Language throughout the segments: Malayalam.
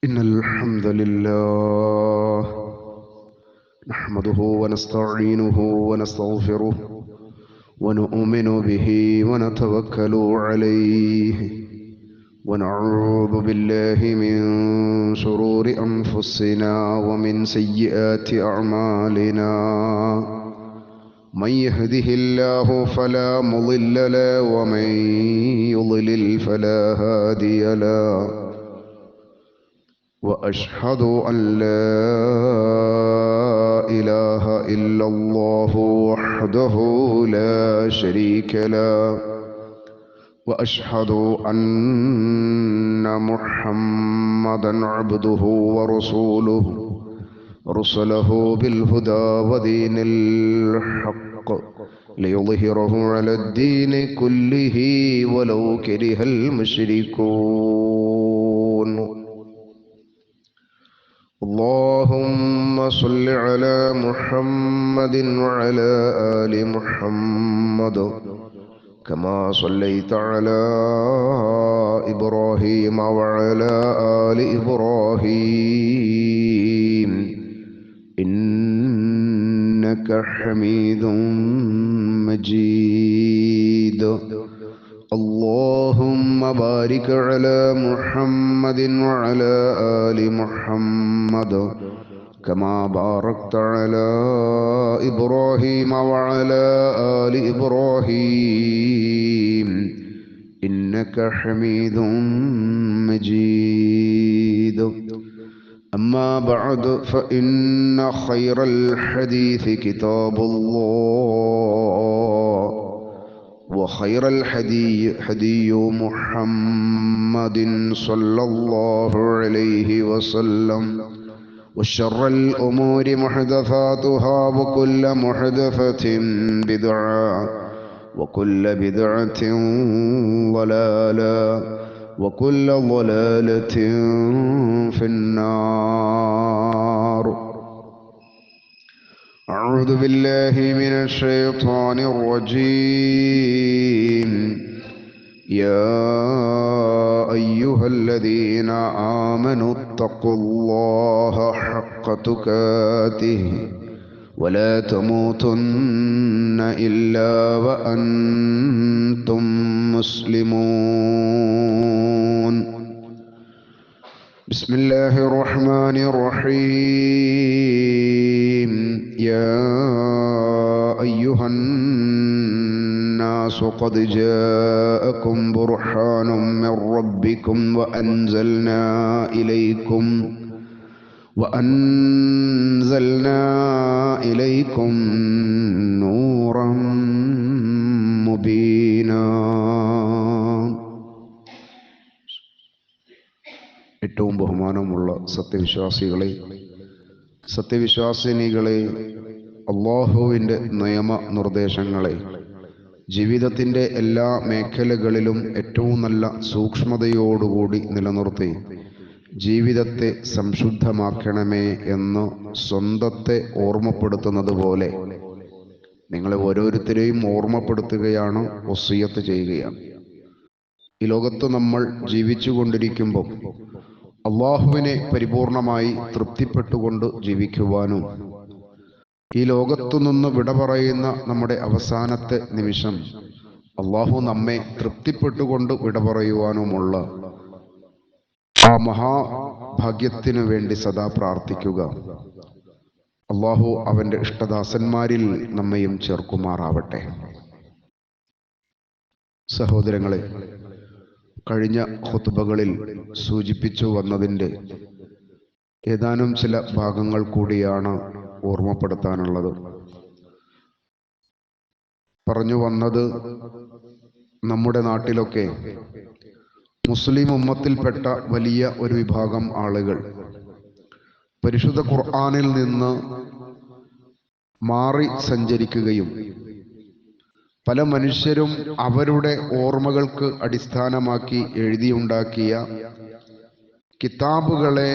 إن الحمد لله نحمده ونستعينه ونستغفره ونؤمن به ونتوكل عليه ونعوذ بالله من شرور أنفسنا ومن سيئات أعمالنا من يهده الله فلا مضل له ومن يضلل فلا هادي له وأشهد أن لا إله إلا الله وحده لا شريك له وأشهد أن محمدا عبده ورسوله رسله بالهدى ودين الحق ليظهره على الدين كله ولو كره المشركون اللهم صل على محمد وعلى آل محمد كما صليت على إبراهيم وعلى آل إبراهيم إنك حميد مجيد اللهم بارك على محمد وعلى آل محمد كما باركت على إبراهيم وعلى آل إبراهيم إنك حميد مجيد أما بعد فإن خير الحديث كتاب الله وخير الهدي محمد صلى الله عليه وسلم وشر الأمور محدثاتها وكل محدثة بدعة وكل بدعة ضلالة وكل ضلالة في النار. أعوذ بالله من الشيطان الرجيم. يا أيها الذين آمنوا اتقوا الله حق تقاته ولا تموتن إلا وأنتم مسلمون. بسم الله الرحمن الرحيم. يا أيها الناس قد جاءكم برهان من ربكم وأنزلنا إليكم نورا مبينا. ഏറ്റവും ബഹുമാനമുള്ള സത്യവിശ്വാസിനികളെ, അല്ലാഹുവിൻ്റെ നിയമനിർദ്ദേശങ്ങളെ ജീവിതത്തിൻ്റെ എല്ലാ മേഖലകളിലും ഏറ്റവും നല്ല സൂക്ഷ്മതയോടുകൂടി നിലനിർത്തി ജീവിതത്തെ സംശുദ്ധമാക്കണമേ എന്ന് സ്വന്തത്തെ ഓർമ്മപ്പെടുത്തുന്നത് പോലെ നിങ്ങളെ ഓരോരുത്തരെയും ഓർമ്മപ്പെടുത്തുകയാണ്, വസിയ്യത്ത് ചെയ്യുകയാണ്. ഈ ലോകത്ത് നമ്മൾ ജീവിച്ചു കൊണ്ടിരിക്കുമ്പോൾ അള്ളാഹുവിനെ പരിപൂർണമായി തൃപ്തിപ്പെട്ടുകൊണ്ട് ജീവിക്കുവാനും ഈ ലോകത്തു നിന്ന് വിട പറയുന്ന നമ്മുടെ അവസാനത്തെ നിമിഷം അള്ളാഹു നമ്മെ തൃപ്തിപ്പെട്ടുകൊണ്ട് വിട പറയുവാനുമുള്ള ആ മഹാഭാഗ്യത്തിനു വേണ്ടി സദാ പ്രാർത്ഥിക്കുക. അള്ളാഹു അവൻ്റെ ഇഷ്ടദാസന്മാരിൽ നമ്മയും ചേർക്കുമാറാവട്ടെ. സഹോദരങ്ങളെ, കഴിഞ്ഞ ഖുത്ബകളിൽ സൂചിപ്പിച്ചു വന്നതിൻ്റെ ഏതാനും ചില ഭാഗങ്ങൾ കൂടിയാണ് ഓർമ്മപ്പെടുത്താനുള്ളത്. പറഞ്ഞു വന്നത്, നമ്മുടെ നാട്ടിലൊക്കെ മുസ്ലിം ഉമ്മത്തിൽപ്പെട്ട വലിയ ഒരു വിഭാഗം ആളുകൾ പരിശുദ്ധ ഖുർആനിൽ നിന്ന് മാറി സഞ്ചരിക്കുകയും പല മനുഷ്യരും അവരുടെ ഓർമ്മകൾക്ക് അടിസ്ഥാനമാക്കി എഴുതിയുണ്ടാക്കിയ കിതാബുകളെ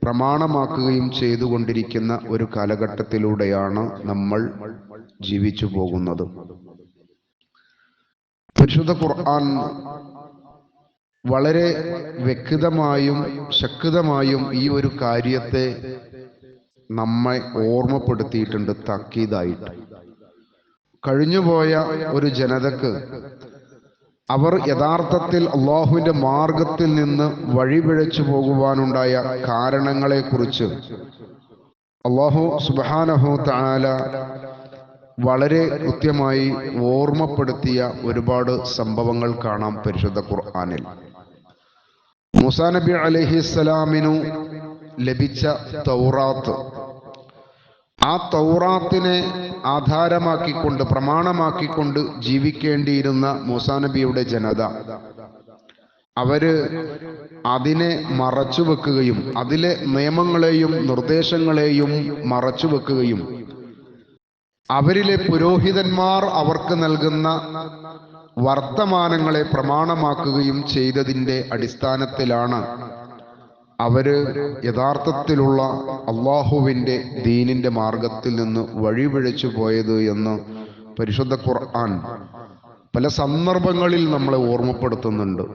പ്രമാണമാക്കുകയും ചെയ്തുകൊണ്ടിരിക്കുന്ന ഒരു കാലഘട്ടത്തിലൂടെയാണ് നമ്മൾ ജീവിച്ചു പോകുന്നത്. പരിശുദ്ധ ഖുർആൻ വളരെ വ്യക്തമായും ശക്തമായും ഈ ഒരു കാര്യത്തെ നമ്മെ ഓർമ്മപ്പെടുത്തിയിട്ടുണ്ട്, താക്കീതായിട്ട്. കഴിഞ്ഞുപോയ ഒരു ജനതക്ക് അവർ യഥാർത്ഥത്തിൽ അള്ളാഹുവിന്റെ മാർഗത്തിൽ നിന്ന് വഴിപിഴച്ചു പോകുവാനുണ്ടായ കാരണങ്ങളെക്കുറിച്ച് അള്ളാഹു സുബ്ഹാനഹു തആല വളരെ കൃത്യമായി ഓർമ്മപ്പെടുത്തിയ ഒരുപാട് സംഭവങ്ങൾ കാണാം പരിശുദ്ധ ഖുർആനിൽ. മൂസാ നബി അലൈഹിസ്സലാമിനു ലഭിച്ച തൗറാത്ത്, ആ തൗറാത്തിനെ ആധാരമാക്കിക്കൊണ്ട് പ്രമാണമാക്കിക്കൊണ്ട് ജീവിക്കേണ്ടിയിരുന്ന മൂസാ നബിയുടെ ജനത അവര് അതിനെ മറച്ചു വെക്കുകയും അതിലെ നിയമങ്ങളെയും നിർദ്ദേശങ്ങളെയും മറച്ചു വെക്കുകയും അവരിലെ പുരോഹിതന്മാർ അവർക്ക് നൽകുന്ന വർത്തമാനങ്ങളെ പ്രമാണമാക്കുകയും ചെയ്തതിൻ്റെ അടിസ്ഥാനത്തിലാണ് അവര് യഥാർത്ഥത്തിലുള്ള അള്ളാഹുവിൻ്റെ ദീനിന്റെ മാർഗത്തിൽ നിന്ന് വഴിപിഴച്ചു പോയത് എന്ന് പരിശുദ്ധ ഖുർആൻ പല സന്ദർഭങ്ങളിൽ നമ്മളെ ഓർമ്മപ്പെടുത്തുന്നുണ്ട്.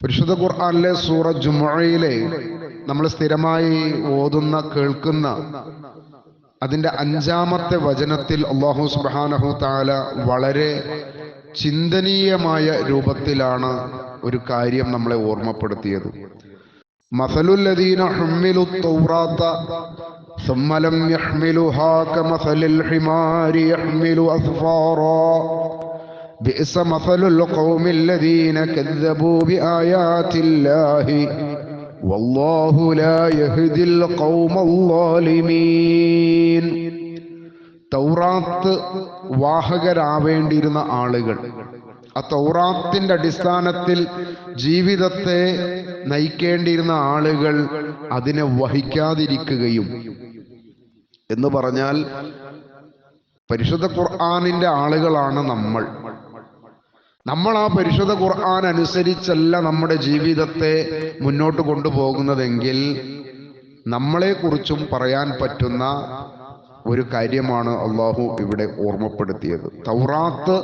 പരിശുദ്ധ ഖുർആനിലെ സൂറ ജുമുഅയിലെ നമ്മൾ സ്ഥിരമായി ഓതുന്ന കേൾക്കുന്ന അതിന്റെ 5-ാമത്തെ വചനത്തിൽ അല്ലാഹു സുബ്ഹാനഹു തആല വളരെ ചിന്തനീയമായ രൂപത്തിലാണ് ഒരു കാര്യം നമ്മളെ ഓർമ്മപ്പെടുത്തിയത്. മസലുൽ ലദീന ഹുമ്മിലുത് തൗറാത്ത ثم لم يحملوها كمثل الحمار يحمل أسفارا بئس مثل القوم الذين كذبوا بآيات الله والله لا يهدي القوم الظالمين. തൗറാത്ത് വാഹകരാവേണ്ടിയിരുന്ന ആളുകൾ, ആ തൗറാത്തിന്റെ അടിസ്ഥാനത്തിൽ ജീവിതത്തെ നയിക്കേണ്ടിയിരുന്ന ആളുകൾ അതിനെ വഹിക്കാതിരിക്കുകയും, എന്ന് പറഞ്ഞാൽ പരിശുദ്ധ ഖുർആനിന്റെ ആളുകളാണ് നമ്മൾ ആ പരിശുദ്ധ ഖുർആൻ അനുസരിച്ചല്ല നമ്മുടെ ജീവിതത്തെ മുന്നോട്ട് കൊണ്ടുപോകുന്നതെങ്കിൽ നമ്മളെക്കുറിച്ചും പറയാൻ പറ്റുന്ന ഒരു കാര്യമാണ് അള്ളാഹു ഇവിടെ ഓർമ്മപ്പെടുത്തിയത്. തൗറാത്ത്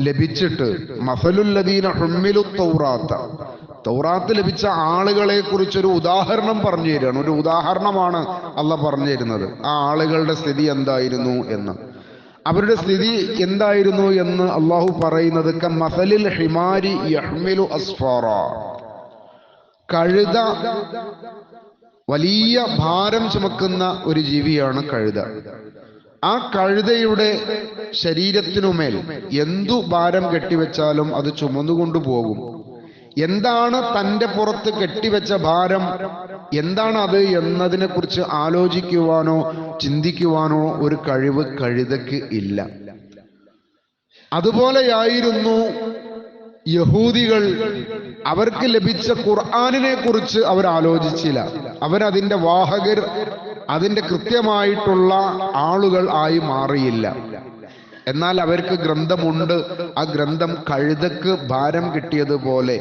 ലഭിച്ചിട്ട് മസലുൽ ലദീന ഹുമ്മിലു തൗറാത്ത, തൗറാത്ത് ലഭിച്ച ആളുകളെ കുറിച്ചൊരു ഉദാഹരണം പറഞ്ഞു തരികയാണ്. ഒരു ഉദാഹരണമാണ് അള്ളാഹ് പറഞ്ഞു തരുന്നത്. ആ ആളുകളുടെ സ്ഥിതി എന്തായിരുന്നു എന്ന്, അവരുടെ സ്ഥിതി എന്തായിരുന്നു എന്ന് അള്ളാഹു പറയുന്നത് കമസലിൽ ഹിമാരി യഹ്മിലു അസ്ഫാറ. കഴുത, വലിയ ഭാരം ചുമക്കുന്ന ഒരു ജീവിയാണ് കഴുത. ആ കഴുതയുടെ ശരീരത്തിനുമേൽ എന്തു ഭാരം കെട്ടിവെച്ചാലും അത് ചുമന്നുകൊണ്ടു പോകും. എന്താണ് തൻ്റെ പുറത്ത് കെട്ടിവെച്ച ഭാരം, എന്താണ് അത് എന്നതിനെ കുറിച്ച് ആലോചിക്കുവാനോ ചിന്തിക്കുവാനോ ഒരു കഴിവ് കഴുതയ്ക്ക് ഇല്ല. അതുപോലെയായിരുന്നു യഹൂദികൾ. അവർക്ക് ലഭിച്ച ഖുർആനിനെ കുറിച്ച് അവർ ആലോചിച്ചില്ല. അവരതിൻ്റെ വാഹകർ, അതിൻ്റെ കൃത്യമായിട്ടുള്ള ആളുകൾ ആയി മാറിയില്ല. എന്നാൽ അവർക്ക് ഗ്രന്ഥമുണ്ട്. ആ ഗ്രന്ഥം കഴുതക്ക് ഭാരം കിട്ടിയതുപോലെ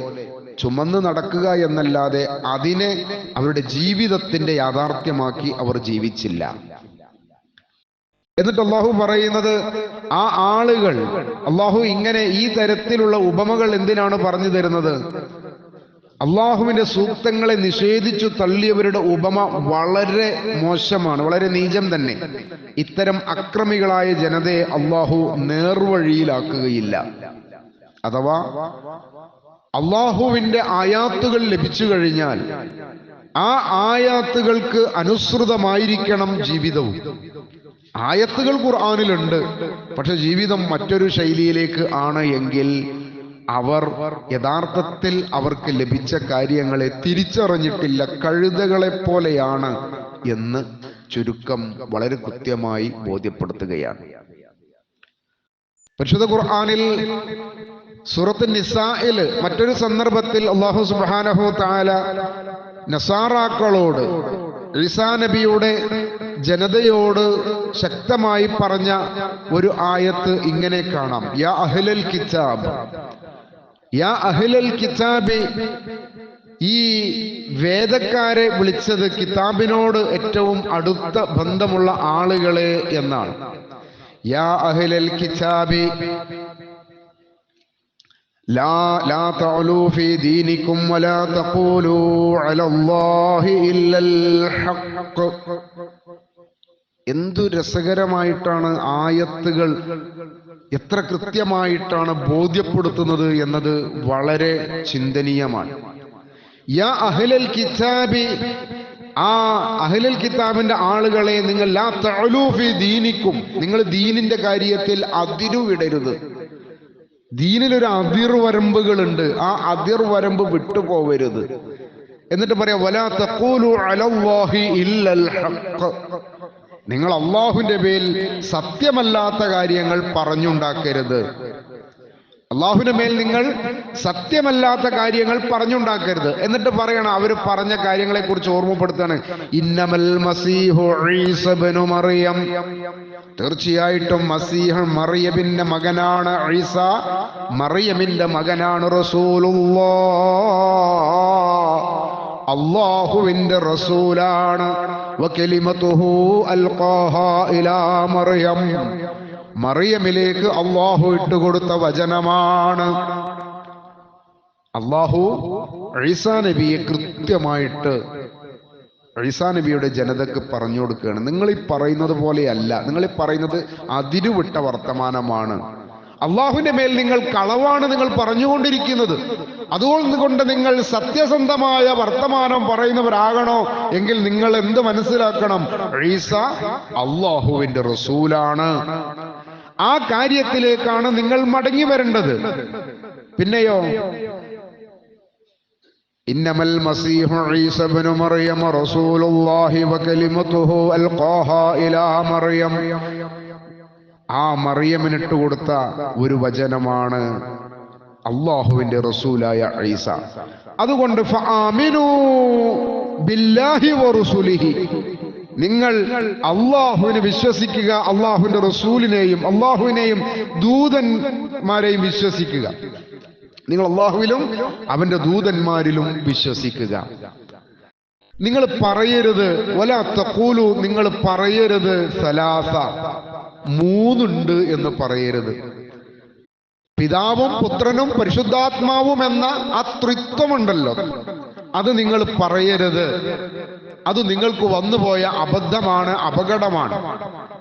ചുമന്ന് നടക്കുക എന്നല്ലാതെ അതിനെ അവരുടെ ജീവിതത്തിന്റെ യാഥാർത്ഥ്യമാക്കി അവർ ജീവിച്ചില്ല. എന്നിട്ട് അള്ളാഹു പറയുന്നത്, ആ ആളുകൾ, അള്ളാഹു ഇങ്ങനെ ഈ തരത്തിലുള്ള ഉപമകൾ എന്തിനാണ് പറഞ്ഞു തരുന്നത്? അള്ളാഹുവിന്റെ സൂക്തങ്ങളെ നിഷേധിച്ചു തള്ളിയവരുടെ ഉപമ വളരെ മോശമാണ്, വളരെ നീചം തന്നെ. ഇത്തരം അക്രമികളായ ജനതയെ അള്ളാഹു നേർവഴിയിലാക്കുകയില്ല. അഥവാ അള്ളാഹുവിന്റെ ആയാത്തുകൾ ലഭിച്ചു കഴിഞ്ഞാൽ ആ ആയാത്തുകൾക്ക് അനുസൃതമായിരിക്കണം ജീവിതവും. ആയത്തുകൾ ഖുർആനിലുണ്ട്, പക്ഷെ ജീവിതം മറ്റൊരു ശൈലിയിലേക്ക് ആണ് എങ്കിൽ അവർ യഥാർത്ഥത്തിൽ അവർക്ക് ലഭിച്ച കാര്യങ്ങളെ തിരിച്ചറിഞ്ഞിട്ടില്ല, കഴുതകളെ പോലെയാണ് എന്ന് ചുരുക്കം വളരെ കൃത്യമായി ബോധ്യപ്പെടുത്തുകയാണ്. പരിശുദ്ധ ഖുർആനിൽ സൂറത്ത് നിസാഇൽ മറ്റൊരു സന്ദർഭത്തിൽ അല്ലാഹു സുബ്ഹാനഹു തആല നസാറാക്കളോട്, ഈസാ നബിയുടെ ജനതയോട് ശക്തമായി പറഞ്ഞ ഒരു ആയത്ത് ഇങ്ങനെ കാണാം. യാ അഹ്ലൽ കിതാബ്, യാ അഹ്ലൽ കിതാബി. ഈ വേദക്കാരെ വിളിച്ചത് കിതാബിനോട് ഏറ്റവും അടുത്ത ബന്ധമുള്ള ആളുകളെ എന്നാണ്. യാ അഹ്ലൽ കിതാബി ലാ തഅലൂ ഫീ ദീനികും വലാ തഖൂലൂ അലല്ലാഹി ഇല്ലൽ ഹഖ്. എന്തു രസകരമായിട്ടാണ് ആയത്തുകൾ എത്ര കൃത്യമായിട്ടാണ് ബോധ്യപ്പെടുത്തുന്നത് എന്നത് വളരെ ചിന്തനീയമാണ്. യാ അഹ്ലൽ കിതാബി, ആ അഹ്ലൽ കിതാബിന്റെ ആളുകളെ, നിങ്ങൾ ലാ തഅലൂ ഫീ ദീനിക്കും, നിങ്ങൾ ദീനിന്റെ കാര്യത്തിൽ അതിരുവിടരുത്. ദീനിലൊരു അതിർവരമ്പുകളുണ്ട്, ആ അതിർവരമ്പ് വിട്ടുപോകരുത്. എന്നിട്ട് പറയാം വലാ തഖൂലു അലല്ലാഹി ഇല്ലൽ ഹഖ്, നിങ്ങൾ അള്ളാഹുവിന്റെ മേൽ സത്യമല്ലാത്ത കാര്യങ്ങൾ പറഞ്ഞുണ്ടാക്കരുത്. അള്ളാഹുവിന്റെ മേൽ നിങ്ങൾ സത്യമല്ലാത്ത കാര്യങ്ങൾ പറഞ്ഞുണ്ടാക്കരുത്. എന്നിട്ട് പറയണം, അവർ പറഞ്ഞ കാര്യങ്ങളെ കുറിച്ച് ഓർമ്മപ്പെടുത്താണ്. ഇന്നമൽ മസീഹു ഈസ ഇബ്നു മറിയം, തീർച്ചയായിട്ടും മസീഹ് മറിയമിന്റെ മകനാണ്. ഈസ മറിയമിന്റെ മകനാണ്. റസൂലുള്ളാഹ്, അല്ലാഹുവിന്റെ റസൂലാണ്. വകലിമതുഹു അൽഖാഹാ ഇലാ മറിയം, മറിയമിലേക്ക് അല്ലാഹു ഇട്ടുകൊടുത്ത വചനമാണ്. അല്ലാഹു ഈസാ നബിയെ കൃത്യമായിട്ട് ഈസാ നബിയുടെ ജനതക്ക് പറഞ്ഞു കൊടുക്കുകയാണ്. നിങ്ങൾ ഈ പറയുന്നത് പോലെയല്ല, നിങ്ങൾ ഈ പറയുന്നത് അതിരുവിട്ട വർത്തമാനമാണ്. അള്ളാഹുവിന്റെ മേൽ നിങ്ങൾ കളവാണ് നിങ്ങൾ പറഞ്ഞുകൊണ്ടിരിക്കുന്നത്. അതുകൊണ്ട് നിങ്ങൾ സത്യസന്ധമായ വർത്തമാനം പറയുന്നവരാകണോ എങ്കിൽ നിങ്ങൾ എന്ത് മനസ്സിലാക്കണം? ഈസ അള്ളാഹുവിന്റെ റസൂലാണ്. ആ കാര്യത്തിലേക്കാണ് നിങ്ങൾ മടങ്ങി വരേണ്ടത്. പിന്നെയോ ഇന്നമൽ മസീഹു ഈസ ഇബ്നു മറിയം റസൂലുള്ളാഹി വകലിമതുഹു അൽഖാഹാ ഇലാ മറിയം, ആ മറിയമിനിട്ട് കൊടുത്ത ഒരു വചനമാണ് അള്ളാഹുവിന്റെ റസൂലായ ഈസ. അതുകൊണ്ട് ഫആമിനൂ ബില്ലാഹി വറസൂലിഹി, നിങ്ങൾ അള്ളാഹുവിനെ വിശ്വസിക്കുക, അള്ളാഹുവിന്റെ റസൂലിനെയും അള്ളാഹുവിനെയും ദൂതന്മാരെയും വിശ്വസിക്കുക. നിങ്ങൾ അള്ളാഹുവിലും അവന്റെ ദൂതന്മാരിലും വിശ്വസിക്കുക. നിങ്ങൾ പറയരുത് വലാ തഖൂലു, നിങ്ങൾ പറയരുത് സലാസ, മൂന്നുണ്ട് എന്ന് പറയരുത്. പിതാവും പുത്രനും പരിശുദ്ധാത്മാവും എന്ന ആ ത്രിത്വമുണ്ടല്ലോ, അത് നിങ്ങൾ പറയരുത്. അത് നിങ്ങൾക്ക് വന്നുപോയ അബദ്ധമാണ്, അപകടമാണ്.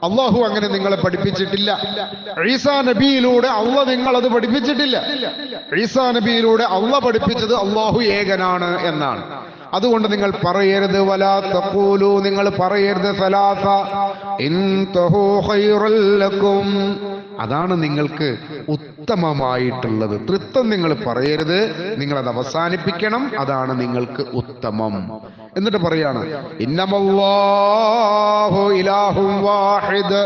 അള്ളാഹു അങ്ങനെ നിങ്ങളെ പഠിപ്പിച്ചിട്ടില്ല. ഈസാ നബിയിലൂടെ അള്ളാഹ് നിങ്ങളത് പഠിപ്പിച്ചിട്ടില്ല. ഈസാ നബിയിലൂടെ അള്ളാഹ് പഠിപ്പിച്ചത് അള്ളാഹു ഏകനാണ് എന്നാണ്. അതുകൊണ്ട് നിങ്ങൾ പറയരുത് വലാ തഖൂലു, നിങ്ങൾ പറയരുത് സലാസ ഇൻതഹു ഖൈറൽ ലക്കും, അതാണ് നിങ്ങൾക്ക് ഉത്തമമായിട്ടുള്ളത്. തൃത്വം നിങ്ങൾ പറയരുത്, നിങ്ങളത് അവസാനിപ്പിക്കണം, അതാണ് നിങ്ങൾക്ക് ഉത്തമം. എന്നിട്ട് പറയാണ് ഇന്നമല്ലാഹു ഇലാഹും വാഹിദ്,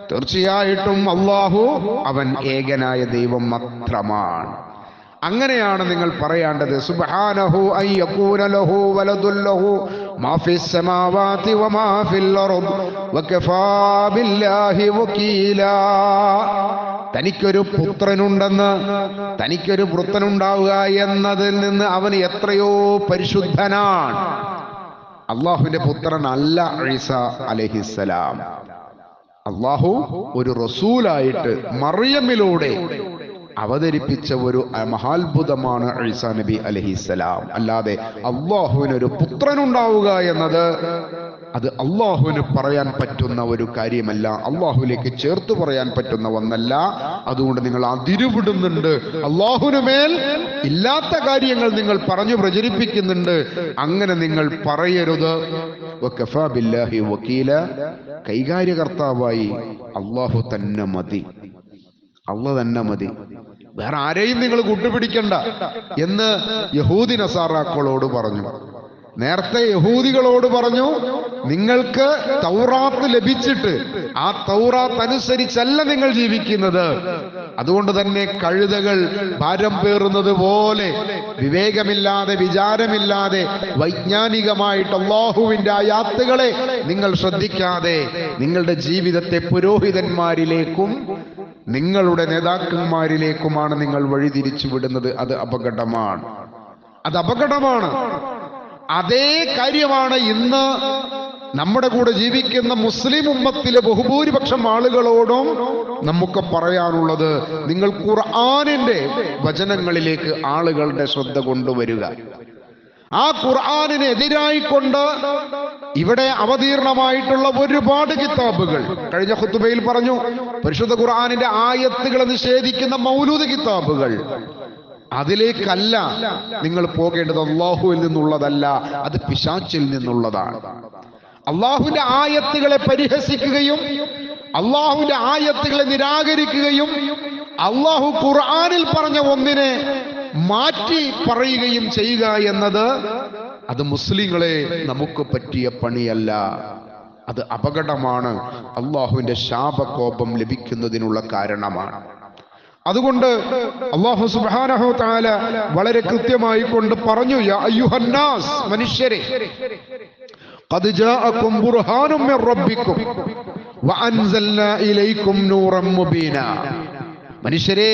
തീർച്ചയായിട്ടും അല്ലാഹു അവൻ ഏകനായ ദൈവം മാത്രമാണ്. അങ്ങനെയാണ് നിങ്ങൾ പറയേണ്ടത്. സുബ്ഹാനഹു അൻ യകൂന ലഹു വലദുൻ ലഹു മാ ഫിസ് സമാവാതി വമാ ഫിൽ അർദ് വകഫാ ബില്ലാഹി വകീലാ, തനിക്കൊരു പുത്രനുണ്ടെന്ന്, തനിക്കൊരു പുത്രനുണ്ടാവുക എന്നതിൽ നിന്ന് അവൻ എത്രയോ പരിശുദ്ധനാണ്. അള്ളാഹുവിന്റെ പുത്രനല്ല ഈസ അലൈഹിസ്സലാം. അള്ളാഹു ഒരു റസൂലായിട്ട് മറിയമിലൂടെ അവതരിപ്പിച്ച ഒരു മഹാത്ഭുതമാണ് ഈസാ നബി അലൈഹിസ്സലാം. അല്ലാതെ അള്ളാഹുവിനൊരു പുത്രനുണ്ടാവുക എന്നത് അത് അള്ളാഹുവിന് പറയാൻ പറ്റുന്ന ഒരു കാര്യമല്ല, അള്ളാഹുവിലേക്ക് ചേർത്ത് പറയാൻ പറ്റുന്ന ഒന്നല്ല. അതുകൊണ്ട് നിങ്ങൾ അതിരുവിടുന്നുണ്ട്, അള്ളാഹുവിന് മേൽ ഇല്ലാത്ത കാര്യങ്ങൾ നിങ്ങൾ പറഞ്ഞു പ്രചരിപ്പിക്കുന്നുണ്ട്. അങ്ങനെ നിങ്ങൾ പറയരുത്. വകഫാ ബില്ലാഹി വകീല, കൈകാര്യകർത്താവായി അള്ളാഹു തന്നെ മതി, അള്ളാഹ് തന്നെ മതി, വേറെ ആരെയും നിങ്ങൾ കൂട്ടുപിടിക്കണ്ട എന്ന് യഹൂദി നസാറാക്കളോട് പറഞ്ഞു. നേരത്തെ യഹൂദികളോട് പറഞ്ഞു, നിങ്ങൾക്ക് തൗറാത്ത് ലഭിച്ചിട്ട് ആ തൗറാത്ത് അനുസരിച്ചല്ല നിങ്ങൾ ജീവിക്കുന്നത്. അതുകൊണ്ട് തന്നെ കഴുതകൾ ഭാരം പേറുന്നത് പോലെ വിവേകമില്ലാതെ വിചാരമില്ലാതെ വൈജ്ഞാനികമായിട്ട് അല്ലാഹുവിന്റെ ആയാത്തുകളെ നിങ്ങൾ ശ്രദ്ധിക്കാതെ നിങ്ങളുടെ ജീവിതത്തെ പുരോഹിതന്മാരിലേക്കും നിങ്ങളുടെ നേതാക്കന്മാരിലേക്കുമാണ് നിങ്ങൾ വഴിതിരിച്ചു വിടുന്നത്. അത് അപകടമാണ്, അത് അപകടമാണ്. അതേ കാര്യമാണ് ഇന്ന് നമ്മുടെ കൂടെ ജീവിക്കുന്ന മുസ്ലിം ഉമ്മത്തിലെ ബഹുഭൂരിപക്ഷം ആളുകളോടും നമുക്ക് പറയാനുള്ളത്, നിങ്ങൾ ഖുർആനിന്റെ വചനങ്ങളിലേക്ക് ആളുകളുടെ ശ്രദ്ധ കൊണ്ടുവരിക. ആ ഖുർആനിനെതിരായിക്കൊണ്ട് ഇവിടെ അവതീർണമായിട്ടുള്ള ഒരുപാട് കിതാബുകൾ കഴിഞ്ഞ ഖുതുബയിൽ പറഞ്ഞു. പരിശുദ്ധ ഖുർആനിന്റെ ആയത്തുകളെ നിഷേധിക്കുന്ന മൗലൂദ് കിതാബുകൾ, അതിലേക്കല്ല നിങ്ങൾ പോകേണ്ടത്. അള്ളാഹുവിൽ നിന്നുള്ളതല്ല, അത് പിശാചിൽ നിന്നുള്ളതാണ്. അള്ളാഹുവിന്റെ ആയത്തുകളെ പരിഹസിക്കുകയും അള്ളാഹുവിന്റെ ആയത്തുകളെ നിരാകരിക്കുകയും അള്ളാഹു ഖുർആനിൽ പറഞ്ഞ ഒന്നിനെ മാറ്റി പറയുകയും ചെയ്യുക എന്നത് അത് മുസ്ലിങ്ങളെ നമുക്ക് പറ്റിയ പണിയല്ല. അത് അപകടമാണ്. അള്ളാഹുവിന്റെ ശാപകോപം ലഭിക്കുന്നതിനുള്ള കാരണമാണ്. അതുകൊണ്ട് അല്ലാഹു സുബ്ഹാനഹു വ തആല വളരെ കൃത്യമായി കൊണ്ട് പറഞ്ഞു, യാ അയ്യുഹന്നാസ്, മനുഷ്യരെ, ഖദ് ജാഅകും ബുർഹാനും മിർ റബ്ബിക്കും വഅൻസൽനാ ഇലൈക്കും നൂറൻ മുബീനാ. മനുഷ്യരെ,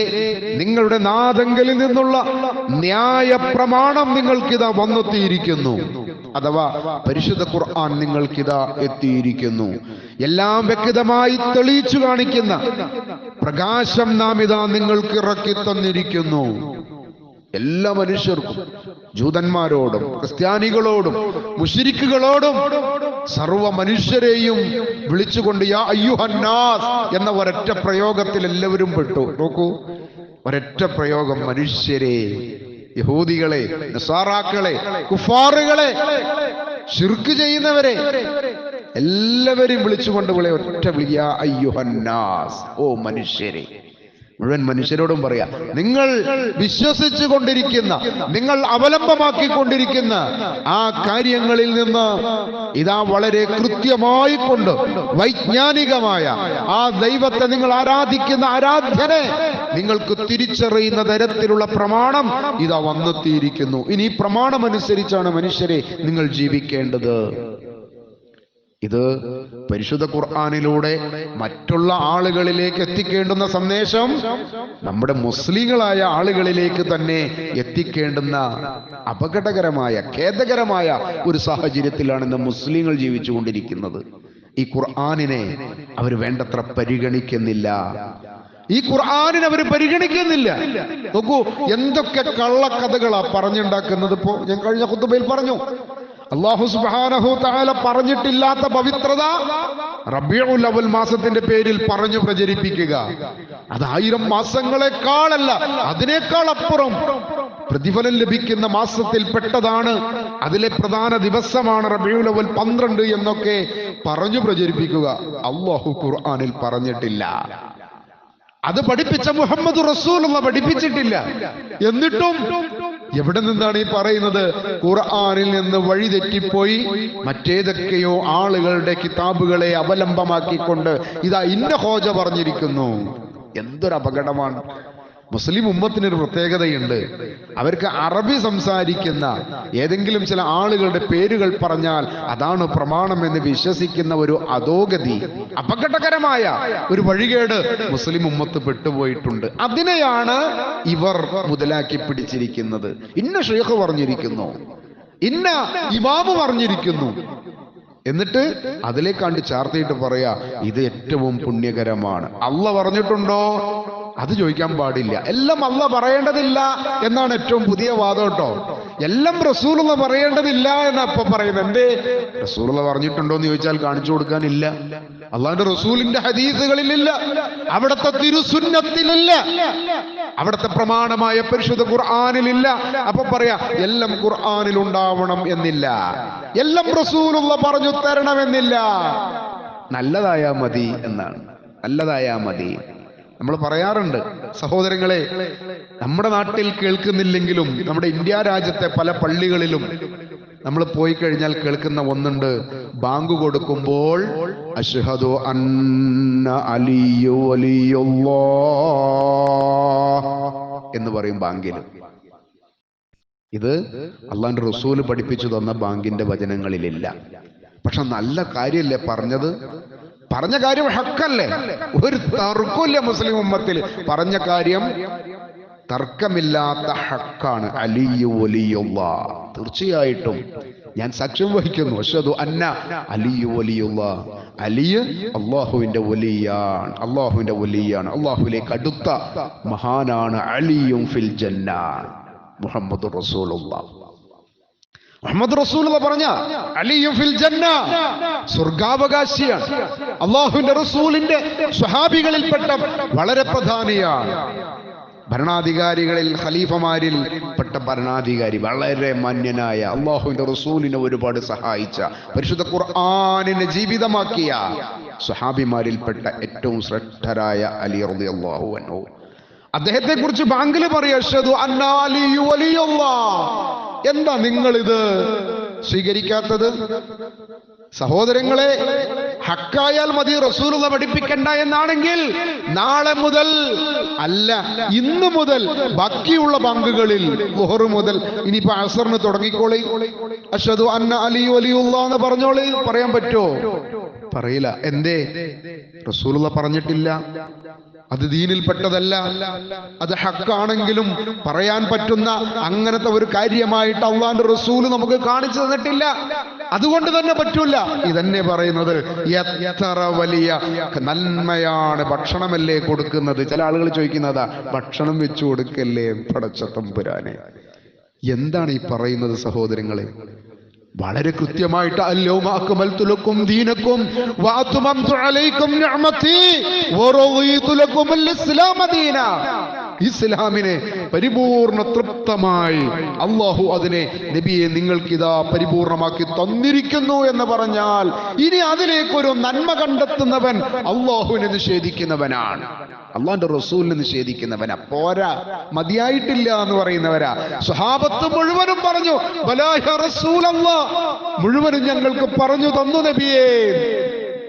നിങ്ങളുടെ നാഥങ്കലിൽ നിന്നുള്ള ന്യായ പ്രമാണം നിങ്ങൾക്കിതാ വന്നെത്തിയിരിക്കുന്നു. അഥവാ പരിശുദ്ധ ഖുർആൻ നിങ്ങൾക്കിതാ എത്തിയിരിക്കുന്നു. എല്ലാം വ്യക്തമായി തെളിയിച്ചു കാണിക്കുന്ന പ്രകാശം നാം ഇതാ നിങ്ങൾക്ക് ഇറക്കി തന്നിരിക്കുന്നു. എല്ലാ മനുഷ്യർക്കും, ജൂതന്മാരോടും ക്രിസ്ത്യാനികളോടും മുശ്രിക്കുകളോടും സർവ മനുഷ്യരെയും വിളിച്ചുകൊണ്ട് യാ അയ്യുഹന്നാസ് എന്ന ഒരൊറ്റ പ്രയോഗത്തിൽ എല്ലാവരും പെട്ടു. നോക്കൂ, ഒരൊറ്റ പ്രയോഗം. മനുഷ്യരെ, യഹൂദികളെ, നസാറാക്കളെ, കുഫാറുകളെ, ശിർക്ക് ചെയ്യുന്നവരെ എല്ലാവരെയും വിളിച്ചുകൊണ്ട് ഒറ്റ വിളി, യാ അയ്യുഹന്നാസ്, ഓ മനുഷ്യരെ. മുഴുവൻ മനുഷ്യരോടും പറയാ, നിങ്ങൾ വിശ്വസിച്ചു കൊണ്ടിരിക്കുന്ന, നിങ്ങൾ അവലംബമാക്കിക്കൊണ്ടിരിക്കുന്ന ആ കാര്യങ്ങളിൽ നിന്ന് ഇതാ വളരെ കൃത്യമായി കൊണ്ട് വൈജ്ഞാനികമായ ആ ദൈവത്തെ നിങ്ങൾ ആരാധിക്കുന്ന ആരാധ്യനെ നിങ്ങൾക്ക് തിരിച്ചറിയുന്ന തരത്തിലുള്ള പ്രമാണം ഇതാ വന്നെത്തിയിരിക്കുന്നു. ഇനി ഈ പ്രമാണം അനുസരിച്ചാണ് മനുഷ്യരെ നിങ്ങൾ ജീവിക്കേണ്ടത്. ഇത് പരിശുദ്ധ ഖുർആനിലൂടെ മറ്റുള്ള ആളുകളിലേക്ക് എത്തിക്കേണ്ടുന്ന സന്ദേശം നമ്മുടെ മുസ്ലിങ്ങളായ ആളുകളിലേക്ക് തന്നെ എത്തിക്കേണ്ടുന്ന അപകടകരമായ, ഖേദകരമായ ഒരു സാഹചര്യത്തിലാണ് ഇന്ന് മുസ്ലിങ്ങൾ ജീവിച്ചുകൊണ്ടിരിക്കുന്നത്. ഈ ഖുർആനിനെ അവർ വേണ്ടത്ര പരിഗണിക്കുന്നില്ല. ഈ ഖുർആനിനെ അവർ പരിഗണിക്കുന്നില്ല. നോക്കൂ, എന്തൊക്കെ കള്ളക്കഥകളാ പറഞ്ഞുണ്ടാക്കുന്നത്. ഇപ്പോ ഞാൻ കഴിഞ്ഞ ഖുതുബയിൽ പറഞ്ഞു, അല്ലാഹു സുബ്ഹാനഹു തആല പറഞ്ഞിട്ടില്ലാത്ത പവിത്രത റബീഉൽ അവൽ മാസത്തിന്റെ പേരിൽ പറഞ്ഞു പ്രചരിപ്പിക്കുക. അത് 1000 മാസങ്ങളെക്കാളല്ല, അതിനേക്കാൾ അപ്പുറം പ്രതിഫലം ലഭിക്കുന്ന മാസത്തിൽ പെട്ടതാണ്. അതിലെ പ്രധാന ദിവസമാണ് റബീഉൽ അവൽ 12 എന്നൊക്കെ പറഞ്ഞു പ്രചരിപ്പിക്കുക. അല്ലാഹു ഖുർആനിൽ പറഞ്ഞിട്ടില്ല. അത് പഠിപ്പിച്ച മുഹമ്മദ് റസൂലുള്ള പഠിപ്പിച്ചിട്ടില്ല. എന്നിട്ടും എവിടെ നിന്നാണ് ഈ പറയുന്നത്? ഖുർആനിൽ നിന്ന് വഴിതെറ്റിപ്പോയി മറ്റേതൊക്കെയോ ആളുകളുടെ കിതാബുകളെ അവലംബമാക്കിക്കൊണ്ട് ഇതാ ഇന്ന ഹോജ പറഞ്ഞിരിക്കുന്നു. എന്തൊരു അപകടമാണ്. മുസ്ലിം ഉമ്മത്തിനൊരു പ്രത്യേകതയുണ്ട്. അവർക്ക് അറബി സംസാരിക്കുന്ന ഏതെങ്കിലും ചില ആളുകളുടെ പേരുകൾ പറഞ്ഞാൽ അതാണ് പ്രമാണം എന്ന് വിശ്വസിക്കുന്ന ഒരു അധോഗതി, അപകടകരമായ ഒരു വഴികേട് മുസ്ലിം ഉമ്മത്ത് പെട്ടുപോയിട്ടുണ്ട്. അതിനെയാണ് ഇവർ മുതലാക്കി പിടിച്ചിരിക്കുന്നത്. ഇന്ന ഷെയ്ഖ് പറഞ്ഞിരിക്കുന്നു, ഇന്ന ഇമാമ് പറഞ്ഞിരിക്കുന്നു, എന്നിട്ട് അതിലേക്കാണ്ട് ചാർത്തിയിട്ട് പറയാ ഇത് ഏറ്റവും പുണ്യകരമാണ്. അള്ളാഹ് പറഞ്ഞിട്ടുണ്ടോ? അത് ചോദിക്കാൻ പാടില്ല. എല്ലാം അള്ളാഹ് പറയേണ്ടതില്ല എന്നാണ് ഏറ്റവും പുതിയ വാദം കേട്ടോ. എല്ലാം റസൂലുള്ള പറയേണ്ടതില്ല എന്നാ ഇപ്പൊ പറയുന്നത്. എന്തേ? റസൂലുള്ള പറഞ്ഞിട്ടുണ്ടോ എന്ന് ചോദിച്ചാൽ കാണിച്ചു കൊടുക്കാനില്ല. അള്ളാഹിന്റെ റസൂലിന്റെ ഹദീസുകളിലില്ല, അവിടുത്തെ തിരുസുന്നത്തിലില്ല, അവിടുത്തെ പ്രമാണമായ പരിശുദ്ധ ഖുർആനിലില്ല. അപ്പൊ പറയാ എല്ലാം ഖുർആനിൽ ഉണ്ടാവണം എന്നില്ല, എല്ലാം റസൂലുള്ള പറഞ്ഞു തരണമെന്നില്ല. നല്ലതായാ മതി എന്നാണ്. നല്ലതായാ മതി നമ്മൾ പറയാറുണ്ട്. സഹോദരങ്ങളെ, നമ്മുടെ നാട്ടിൽ കേൾക്കുന്നില്ലെങ്കിലും നമ്മുടെ ഇന്ത്യ രാജ്യത്തെ പല പള്ളികളിലും നമ്മൾ പോയി കഴിഞ്ഞാൽ കേൾക്കുന്ന ഒന്നുണ്ട്. ബാങ്ക് കൊടുക്കുമ്പോൾ അശ്ഹദു അന്ന അലിയു വലിയുല്ലാഹ് എന്ന് പറയും ബാങ്കിൽ. ഇത് അള്ളാഹുവിന്റെ റസൂൽ പഠിപ്പിച്ചു തന്ന ബാങ്കിന്റെ വചനങ്ങളിലില്ല. പക്ഷെ നല്ല കാര്യല്ലേ പറഞ്ഞത്? പറഞ്ഞ കാര്യം ഹക്കല്ലേ? ഒരു തർക്കമില്ല മുസ്ലിം ഉമ്മത്തിൽ. പറഞ്ഞ കാര്യം തർക്കമില്ലാത്ത ഹക്കാണ് അലിയു വലിയുല്ലാഹ്. തീർച്ചയായിട്ടും ഞാൻ സാക്ഷ്യം വഹിക്കുന്നു, അഷ്ഹദു അന്ന അലിയു വലിയുല്ലാഹ്, അലി അള്ളാഹുവിന്റെ വലിയാണ്, അള്ളാഹുവിന്റെ വലിയാണ്, അള്ളാഹുവിലേക്ക് അടുത്ത മഹാനാണ്. അലിയും ഫിൽ ജന്ന, മുഹമ്മദ് റസൂലുള്ളാഹ്. മുഹമ്മദ് റസൂലുള്ളാഹ് പറഞ്ഞ അലിയും ഫിൽ ജന്ന, സ്വർഗാവകാശിയാണ്. അള്ളാഹുവിന്റെ റസൂലിന്റെ സ്വഹാബികളിൽപ്പെട്ട വളരെ പ്രധാനിയാണ്. ഭരണാധികാരികളിൽ ഖലീഫമാരിൽ പെട്ട ഭരണാധികാരി, വളരെ മാന്യനായ, അള്ളാഹുവിന്റെ റസൂലിനെ ഒരുപാട് സഹായിച്ച, പരിശുദ്ധ ഖുർആനിനെ ജീവിതമാക്കിയ സ്വഹാബിമാരിൽപ്പെട്ട ഏറ്റവും ശ്രേഷ്ഠരായ അലി റളിയല്ലാഹു അൻഹു. അദ്ദേഹത്തെ കുറിച്ച് ബാങ്കിൽ പറയുക, അഷ്ഹദു അന്ന അലിയു വലിയുല്ലാഹ്. എന്താ നിങ്ങൾ ഇത് സ്വീകരിക്കാത്തത്? സഹോദരങ്ങളെ, ഹക്കായാൽ മതി, റസൂലുള്ളാഹ് പഠിപ്പിക്കണ്ട എന്നാണെങ്കിൽ നാളെ മുതൽ അല്ല, ഇന്ന് മുതൽ ബാക്കിയുള്ള ബാങ്കുകളിൽ ളുഹർ മുതൽ ഇനിയിപ്പോ അസറിന് തുടങ്ങിക്കോളി, അഷ്ഹദു അന്ന അലിയു വലിയുല്ലാഹ് എന്ന് പറഞ്ഞോളി. പറയാൻ പറ്റുമോ? പറയില്ല. എന്തേ? റസൂലുള്ളാഹ് പറഞ്ഞിട്ടില്ല, അത് ദീനിൽപ്പെട്ടതല്ല, അത് ഹക്കാണെങ്കിലും പറയാൻ പറ്റുന്ന അങ്ങനത്തെ ഒരു കാര്യമായിട്ട് അള്ളാന്റെ റസൂല് നമുക്ക് കാണിച്ചു തന്നിട്ടില്ല. അതുകൊണ്ട് തന്നെ പറ്റൂല. ഇതന്നെ പറയുന്നത് എത്ര വലിയ നന്മയാണ്. ഭക്ഷണമല്ലേ കൊടുക്കുന്നത്? ചില ആളുകൾ ചോദിക്കുന്നതാ, ഭക്ഷണം വെച്ചു കൊടുക്കല്ലേ പടച്ച തമ്പുരാനെ. എന്താണ് ഈ പറയുന്നത് സഹോദരങ്ങളെ? വളരെ കൃത്യമായിട്ട് അൽയൗമ അക്മൽതു ലക്കും ദീനക്കും വഅത്മംതു അലൈക്കും നിഅമതി വറദീതു ലക്കുമുൽ ഇസ്ലാമ ദീന. ഇസ്ലാമിനെ പരിപൂർണ തൃപ്തമായി അള്ളാഹു അതിനെ നബിയെ നിങ്ങൾക്കിതാ പരിപൂർണമാക്കി തന്നിരിക്കുന്നു എന്ന് പറഞ്ഞാൽ ഇനി അതിലേക്കൊരു നന്മ കണ്ടെത്തുന്നവൻ അള്ളാഹുവിനെ നിഷേധിക്കുന്നവനാണ്, അള്ളാന്റെ റസൂലിനെ നിഷേധിക്കുന്നവനാ. പോരാ, മതിയായിട്ടില്ല എന്ന് പറയുന്നവരാ. സ്വഹാബത്ത് മുഴുവനും പറഞ്ഞു, ബലാ യാ റസൂലല്ലാഹ്, മുഴുവനും ഞങ്ങൾക്ക് പറഞ്ഞു തന്നു നബിയേ.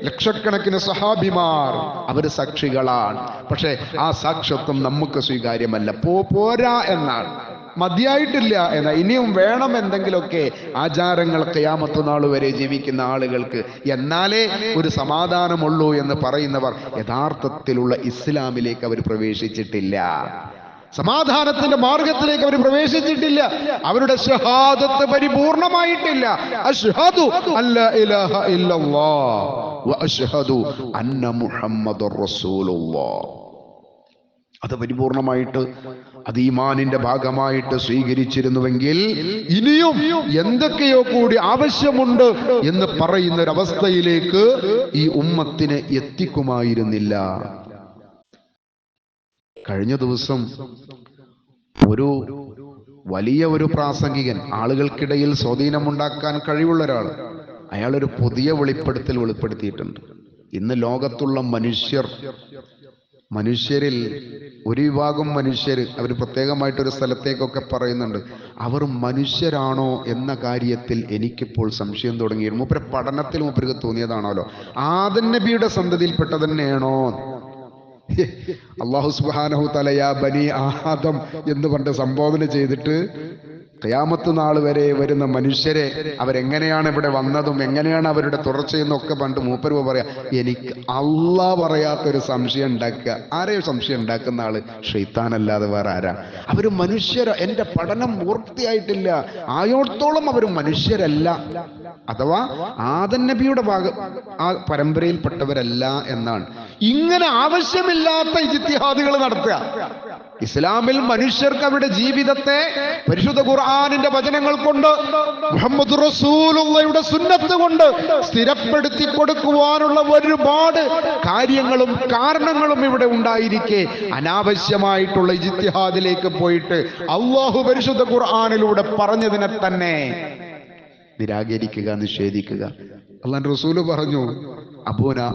ലക്ഷക്കണക്കിന് സഹാബിമാർ അവര് സാക്ഷികളാണ്. പക്ഷെ ആ സാക്ഷ്യത്വം നമുക്ക് സ്വീകാര്യമല്ല. പോരാ എന്നാണ്, മതിയായിട്ടില്ല എന്നാ. ഇനിയും വേണം എന്തെങ്കിലുമൊക്കെ ആചാരങ്ങൾ ഖിയാമത്ത് നാൾ വരെ ജീവിക്കുന്ന ആളുകൾക്ക്, എന്നാലേ ഒരു സമാധാനമുള്ളൂ എന്ന് പറയുന്നവർ യഥാർത്ഥത്തിലുള്ള ഇസ്ലാമിലേക്ക് അവർ പ്രവേശിച്ചിട്ടില്ല, സമാധാനത്തിന്റെ മാർഗത്തിലേക്ക് അവർ പ്രവേശിച്ചിട്ടില്ല. അവരുടെ ഷഹാദത്ത് പരിപൂർണമായിട്ടില്ല. അശ്ഹദു അല്ലാ ഇലാഹ ഇല്ലല്ലാഹ് വ അശ്ഹദു അന്ന മുഹമ്മദുർ റസൂലുള്ളാഹ്. അത് പരിപൂർണമായിട്ട്, അത് ഈമാനിന്റെ ഭാഗമായിട്ട് സ്വീകരിച്ചിരുന്നുവെങ്കിൽ ഇനിയും എന്തൊക്കെയോ കൂടി ആവശ്യമുണ്ട് എന്ന് പറയുന്ന ഒരവസ്ഥയിലേക്ക് ഈ ഉമ്മത്തിനെ എത്തിക്കുമായിരുന്നില്ല. കഴിഞ്ഞ ദിവസം ഒരു വലിയ ഒരു പ്രാസംഗികൻ, ആളുകൾക്കിടയിൽ സ്വാധീനമുണ്ടാക്കാൻ കഴിവുള്ള ഒരാൾ, അയാളൊരു പുതിയ വെളിപ്പെടുത്തിയിട്ടുണ്ട്. ഇന്ന് ലോകത്തുള്ള മനുഷ്യരിൽ ഒരു വിഭാഗം മനുഷ്യർ, അവർ പ്രത്യേകമായിട്ടൊരു സ്ഥലത്തേക്കൊക്കെ പറയുന്നുണ്ട്, അവർ മനുഷ്യരാണോ എന്ന കാര്യത്തിൽ എനിക്കിപ്പോൾ സംശയം തുടങ്ങി. മൂപ്പരെ പഠനത്തിൽ മൂപ്പർക്ക് തോന്നിയതാണല്ലോ, ആദം നബിയുടെ സന്തതിയിൽപ്പെട്ട തന്നെയാണോ? അല്ലാഹു സുബ്ഹാനഹു തആല യാ ബനി ആദം എന്ന് പറഞ്ഞ് സംബോധന ചെയ്തിട്ട് ഖിയാമത്ത് നാൾ വരെ വരുന്ന മനുഷ്യരെ അവരെങ്ങനെയാണ് ഇവിടെ വന്നതും എങ്ങനെയാണ് അവരുടെ തുടർച്ചയെന്നൊക്കെ പണ്ട് മൂപ്പര് പറയാ. എനിക്ക് അള്ളാഹ് പറയാത്തൊരു സംശയം ഉണ്ടാക്കുക. ആരെയും സംശയം ഉണ്ടാക്കുന്ന ആള് ശൈത്താനല്ലാതെ വേറെ ആരാ? അവര് മനുഷ്യര, എന്റെ പഠനം പൂർത്തിയായിട്ടില്ല, ആയോടത്തോളം അവർ മനുഷ്യരല്ല, അഥവാ ആദം നബിയുടെ ആ പരമ്പരയിൽപ്പെട്ടവരല്ല എന്നാണ്. ഇങ്ങനെ ആവശ്യമില്ലാത്ത ഇജ്തിഹാദുകൾ നടത്തുക. ഇസ്ലാമിൽ മനുഷ്യർക്ക് അവരുടെ ജീവിതത്തെ പരിശുദ്ധ ഖുർആനിന്റെ വചനങ്ങൾ കൊണ്ട്, മുഹമ്മദ് റസൂലുള്ളാഹിയുടെ സുന്നത്ത് കൊണ്ട് സ്ഥിരപ്പെടുത്തി കൊടുക്കുവാനുള്ള ഒരുപാട് കാര്യങ്ങളും കാരണങ്ങളും ഇവിടെ ഉണ്ടായിരിക്കെ അനാവശ്യമായിട്ടുള്ള ഇജ്തിഹാദിലേക്ക് പോയിട്ട് അല്ലാഹു പരിശുദ്ധ ഖുർആനിലൂടെ പറഞ്ഞതിനെ തന്നെ നിരാകരിക്കുക, നിഷേധിക്കുക. അല്ലാഹുവിന്റെ റസൂല് പറഞ്ഞു,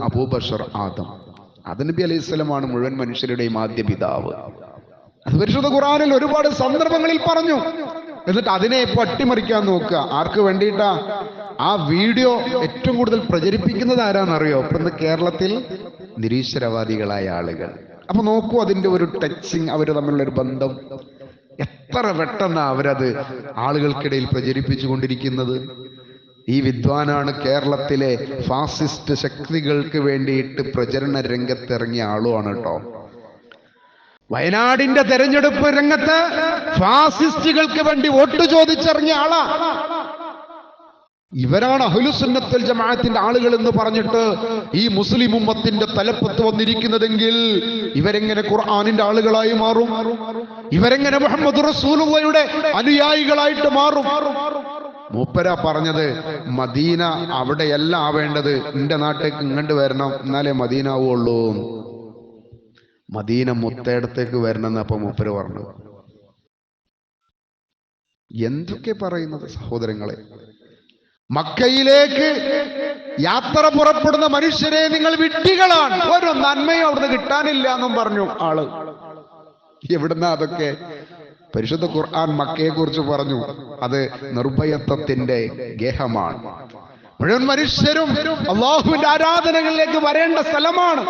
അബൂബക്കർ ആദം നബി അലൈഹിസ്സലാമാണ് മുഴുവൻ മനുഷ്യരുടെയും ആദ്യ പിതാവ്. അത് പരിശുദ്ധ ഖുർആനിൽ ഒരുപാട് സന്ദർഭങ്ങളിൽ പറഞ്ഞു. എന്നിട്ട് അതിനെ അട്ടിമറിക്കാൻ നോക്കുക. ആർക്ക് വേണ്ടിയിട്ടാ? ആ വീഡിയോ ഏറ്റവും കൂടുതൽ പ്രചരിപ്പിക്കുന്നത് ആരാന്നറിയോ? ഇപ്പൊ ഇന്ന് കേരളത്തിൽ നിരീശ്വരവാദികളായ ആളുകൾ. അപ്പൊ നോക്കൂ അതിന്റെ ഒരു ടച്ചിങ്, അവര് തമ്മിലുള്ള ഒരു ബന്ധം എത്ര പെട്ടെന്നാ അവരത് ആളുകൾക്കിടയിൽ പ്രചരിപ്പിച്ചു കൊണ്ടിരിക്കുന്നത്. ഈ വിദ്വാനാണ് കേരളത്തിലെ ഫാസിസ്റ്റ് ശക്തികൾക്ക് വേണ്ടിയിട്ട് പ്രചരണ രംഗത്തിറങ്ങിയ ആളുമാണ് കേട്ടോ. വയനാടിന്റെ തെരഞ്ഞെടുപ്പ് രംഗത്ത് ഫാസിസ്റ്റുകൾക്ക് വേണ്ടി വോട്ട് ചോദിച്ചിറങ്ങിയ ആളാ. ഇവരാണ് അഹ്ലുസുന്നത്തുൽ ജമാഅത്തിന്റെ ആളുകൾ എന്ന് പറഞ്ഞിട്ട് ഈ മുസ്ലിം ഉമ്മത്തിന്റെ തലപ്പത്ത് വന്നിരിക്കുന്നതെങ്കിൽ ഇവരെങ്ങനെ ഖുർആനിന്റെ ആളുകളായി മാറും? ഇവരെങ്ങനെ മുഹമ്മദ് റസൂലുള്ളാഹിയുടെ അനുയായികളായിട്ട് മാറും? മൂപ്പര പറഞ്ഞത് മദീന അവിടെയല്ല ആവേണ്ടത്, എന്റെ നാട്ടിലേക്ക് ഇങ്ങോട്ട് വരണം, എന്നാലേ മദീന ആവുള്ളൂ. മദീന മുത്തേടത്തേക്ക് വരണം എന്ന് അപ്പൊ മൂപ്പര് പറഞ്ഞു. എന്തൊക്കെ പറയുന്നത് സഹോദരങ്ങളെ! മക്കയിലേക്ക് യാത്ര പുറപ്പെടുന്ന മനുഷ്യരെ നിങ്ങൾ വിഡ്ഢികളാണ്, ഒരു നന്മയും അവിടുന്ന് കിട്ടാനില്ല എന്നും പറഞ്ഞു ആള്. എവിടുന്ന അതൊക്കെ? പരിശുദ്ധ ഖുർആൻ മക്കയെ കുറിച്ച് പറഞ്ഞു, അത് നിർഭയത്വത്തിന്റെ ഗേഹമാണ്. മുഴുവൻ മനുഷ്യരും അള്ളാഹുവിന്റെ ആരാധനകളിലേക്ക് വരേണ്ട സ്ഥലമാണ്.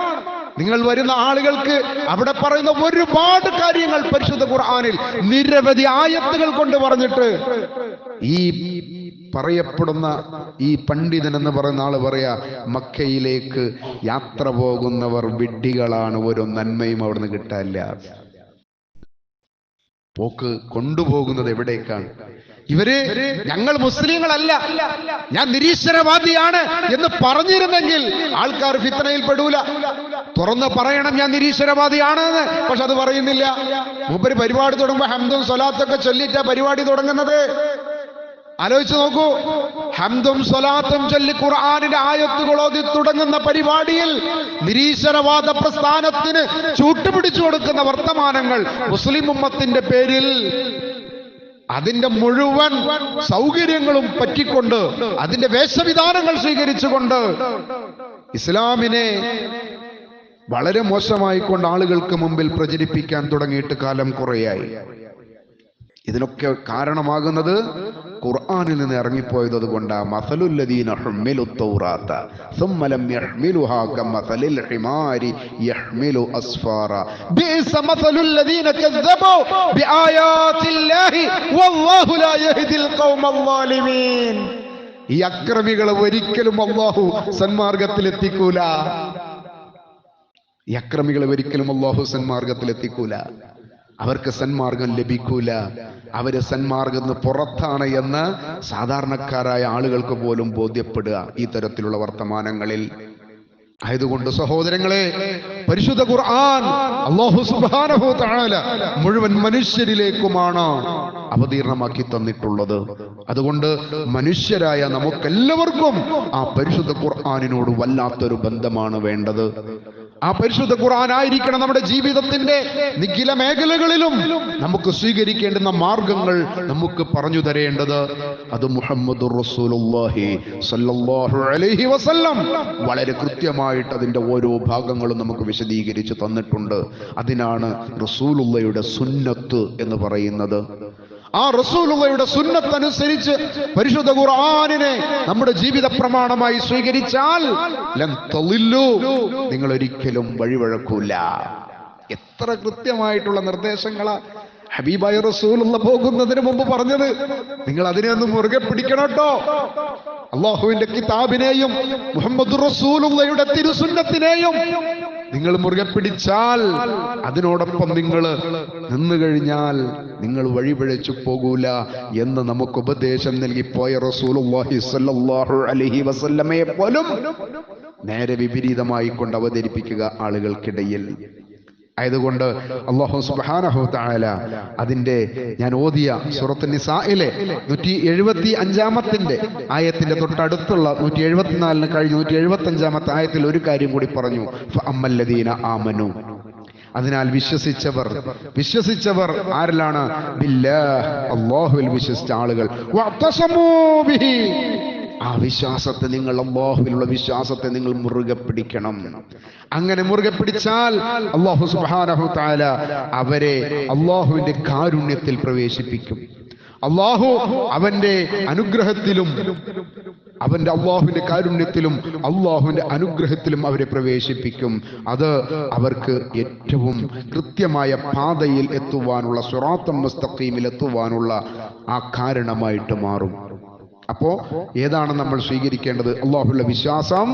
നിങ്ങൾ വരുന്ന ആളുകൾക്ക് അവിടെ പറയുന്ന ഒരുപാട് കാര്യങ്ങൾ പരിശുദ്ധ ഖുർആനിൽ നിരവധി ആയത്തുകൾ കൊണ്ട് പറഞ്ഞിട്ട് ഈ പറയപ്പെടുന്ന ഈ പണ്ഡിതൻ എന്ന് പറയുന്ന ആള് പറയാ, മക്കയിലേക്ക് യാത്ര പോകുന്നവർ വിഡ്ഢികളാണ്, ഒരു നന്മയും അവിടുന്ന് കിട്ടാനില്ല. പോക്ക് കൊണ്ടുപോകുന്നത് എവിടേക്കാണ്? ഇവര് ഞങ്ങൾ മുസ്ലിങ്ങളല്ല, ഞാൻ നിരീശ്വരവാദിയാണ് എന്ന് പറഞ്ഞിരുന്നെങ്കിൽ ആൾക്കാർ ഫിത്നയിൽ പെടൂല. തുറന്ന് പറയണം ഞാൻ നിരീശ്വരവാദിയാണെന്ന്, പക്ഷെ അത് പറയുന്നില്ല. മൂപ്പര് പരിപാടി തുടങ്ങുമ്പോ ഹംദും സ്വലാത്തൊക്കെ ചൊല്ലിട്ടാ പരിപാടി തുടങ്ങുന്നത്. ആലോചിച്ച് നോക്കൂ, ഹംദും സ്വലാത്തും ചൊല്ലി ഖുർആനിന്റെ ആയത്തുകൾ ഓതി തുടങ്ങുന്ന പരിപാടിയിൽ നിരീശ്വരവാദ പ്രസ്ഥാനത്തിന് ചൂട്ടുപിടിച്ചു കൊടുക്കുന്ന വർത്തമാനങ്ങൾ മുസ്ലിം ഉമ്മത്തിന്റെ പേരിൽ അതിന്റെ മുഴുവൻ സൗകര്യങ്ങളും പറ്റിക്കൊണ്ട് അതിന്റെ വേഷവിധാനങ്ങൾ സ്വീകരിച്ചുകൊണ്ട് ഇസ്ലാമിനെ വളരെ മോശമായിക്കൊണ്ട് ആളുകൾക്ക് മുമ്പിൽ പ്രചരിപ്പിക്കാൻ തുടങ്ങിയിട്ട് കാലം കുറയായി. ഇതിനൊക്കെ കാരണമാകുന്നത് ഖുർആനിൽ നിന്ന് ഇറങ്ങിപ്പോയത് കൊണ്ടാണ്. മസലുല്ലദീന ഹുമ്മിലു തൗറാത്ത സുമ്മ ലം യഹ്മിലുഹാ കമസലിൽ ഹിമാരി യഹ്മിലു അസ്ഫാറ ബിഇസ മസലുല്ലദീന കസ്സബു ബിആയാതില്ലാഹി വല്ലാഹു ലാ യഹ്ദിൽ ഖൗമൽ ളാലിമീൻ. ഈ അക്രമികളെ ഒരിക്കലും അല്ലാഹു സന്മാർഗത്തിലെത്തിക്കൂല. ഈ അക്രമികളെ ഒരിക്കലും അല്ലാഹു സന്മാർഗത്തിലെത്തിക്കൂല. അവർക്ക് സന്മാർഗം ലഭിക്കൂല. അവര് സന്മാർഗത്തിന് പുറത്താണ് എന്ന് സാധാരണക്കാരായ ആളുകൾക്ക് പോലും ബോധ്യപ്പെടുക ഈ തരത്തിലുള്ള വർത്തമാനങ്ങളിൽ. ആയതുകൊണ്ട് സഹോദരങ്ങളെ, പരിശുദ്ധ ഖുർആൻ അല്ലാഹു സുബ്ഹാനഹു വ തആല മുഴുവൻ മനുഷ്യരിലേക്കുമാണ് അവതീർണമാക്കി തന്നിട്ടുള്ളത്. അതുകൊണ്ട് മനുഷ്യരായ നമുക്കെല്ലാവർക്കും ആ പരിശുദ്ധ ഖുർആനിനോട് വല്ലാത്തൊരു ബന്ധമാണ് വേണ്ടത്. ആ പരിശുദ്ധ ഖുർആൻ ആയിരിക്കണം നമ്മുടെ ജീവിതത്തിന്റെ നിഖില മേഖലകളിലും നമുക്ക് സ്വീകരിക്കേണ്ടുന്ന മാർഗങ്ങൾ നമുക്ക് പറഞ്ഞു തരേണ്ടത്. അത് മുഹമ്മദുർ റസൂലുള്ളാഹി സ്വല്ലല്ലാഹു അലൈഹി വസല്ലം വളരെ കൃത്യമായിട്ട് അതിന്റെ ഓരോ ഭാഗങ്ങളും നമുക്ക് വിശദീകരിച്ച് തന്നിട്ടുണ്ട്. അതിനാണ് റസൂലുള്ളാഹിയുടെ സുന്നത്ത് എന്ന് പറയുന്നത്. ആ റസൂലുള്ളാഹിയുടെ സുന്നത്ത് അനുസരിച്ച് പരിശുദ്ധ ഖുർആനിനെ നമ്മുടെ ജീവിത പ്രമാണമായി സ്വീകരിച്ചാൽ ലൻ തളില്ലു, നിങ്ങൾ ഒരിക്കലും വഴിവഴക്കൂല. എത്ര കൃത്യമായിട്ടുള്ള നിർദ്ദേശങ്ങളാ ഹബീബായ റസൂലുള്ള പോകുന്നതിന് മുമ്പ് പറഞ്ഞത്. നിങ്ങൾ അതിനെ ഒന്ന് മുറുകെ പിടിക്കണം കേട്ടോ. അല്ലാഹുവിന്റെ കിതാബിനെയും മുഹമ്മദ് റസൂലുള്ളാഹിയുടെ തിരുസുന്നത്തിനെയും നിങ്ങൾ മുറുകെ പിടിച്ചാൽ, അതിനോടൊപ്പം നിങ്ങൾ നിന്നു കഴിഞ്ഞാൽ നിങ്ങൾ വഴിപിഴച്ചു പോകൂല എന്ന് നമുക്ക് ഉപദേശം നൽകിപ്പോയ റസൂലുള്ളാഹി സ്വല്ലല്ലാഹു അലൈഹി വസല്ലമയെ പോലും നേരെ വിപരീതമായി കൊണ്ട് അവതരിപ്പിക്കുക ആളുകൾക്കിടയിൽ. ആയതുകൊണ്ട് അല്ലാഹു സുബ്ഹാനഹു വ തആല അതിന്റെ ഞാൻ ഓതിയ സൂറത്തുൻ നിസായിലെ 175-ാമത്തെ ആയത്തിന്റെ തൊട്ടടുത്തുള്ള 174 കഴിഞ്ഞ് 175-ാമത്തെ ആയത്തിൽ ഒരു കാര്യം കൂടി പറഞ്ഞു. ഫഅമ്മല്ലദീന ആമനു, അതിനാൽ വിശ്വസിച്ചവർ ആരിലാണ്? ബില്ലാഹ്, അല്ലാഹുവിൽ വിശ്വസിച്ച ആളുകൾ. വഅതസമൂ ബിഹി, ആ വിശ്വാസത്തെ നിങ്ങൾ, അല്ലാഹുവിലുള്ള വിശ്വാസത്തെ നിങ്ങൾ മുറുകെ പിടിക്കണം. അങ്ങനെ മുറുകെ പിടിച്ചാൽ അല്ലാഹു സുബ്ഹാനഹു തആല അവരെ അല്ലാഹുവിന്റെ കാരുണ്യത്തിൽ പ്രവേശിപ്പിക്കും. അല്ലാഹു അവന്റെ അനുഗ്രഹത്തിലും അല്ലാഹുവിന്റെ കാരുണ്യത്തിലും അല്ലാഹുവിന്റെ അനുഗ്രഹത്തിലും അവരെ പ്രവേശിപ്പിക്കും. അത് അവർക്ക് ഏറ്റവും കൃത്യമായ പാതയിൽ എത്തുവാനുള്ള, സിറാത്തുൽ മുസ്തഖീമിൽ എത്തുവാനുള്ള ആ കാരണമായിട്ട് മാറും. അപ്പോ ഏതാണ് നമ്മൾ സ്വീകരിക്കേണ്ടത്? അല്ലാഹുവിലുള്ള വിശ്വാസം.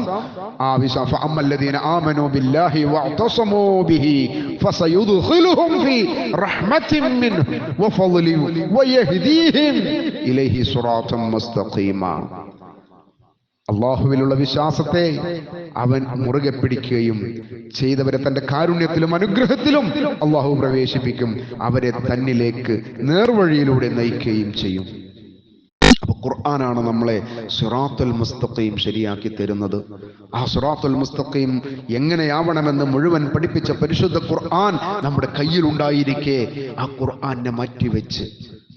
ആ വിശ്വാസം ഫഅമ്മല്ലദീന ആമനൂ ബില്ലാഹി വഅതസമൂ ബിഹി ഫസയുദ്ഖിലുഹും ഫീ റഹ്മത്തിൻ മിൻഹു വഫളലിൻ വയഹ്ദീഹിം ഇലൈഹി സിറാത്തൻ മുസ്തഖീമ. അള്ളാഹുവിലുള്ള വിശ്വാസത്തെ അവൻ മുറുകെ പിടിക്കുകയും ചെയ്തവരെ തന്റെ കാരുണ്യത്തിലും അനുഗ്രഹത്തിലും അള്ളാഹു പ്രവേശിപ്പിക്കും, അവരെ തന്നിലേക്ക് നേർവഴിയിലൂടെ നയിക്കുകയും ചെയ്യും. അപ്പൊ ഖുർആനാണ് നമ്മളെ സിറാത്തുൽ മുസ്തഖീം ശരിയാക്കി തരുന്നത്. ആ സിറാത്തുൽ മുസ്തഖീം എങ്ങനെയാവണമെന്ന് മുഴുവൻ പഠിപ്പിച്ച പരിശുദ്ധ ഖുർആൻ നമ്മുടെ കയ്യിലുണ്ടായിരിക്കെ ആ ഖുർആനെ മാറ്റിവെച്ച്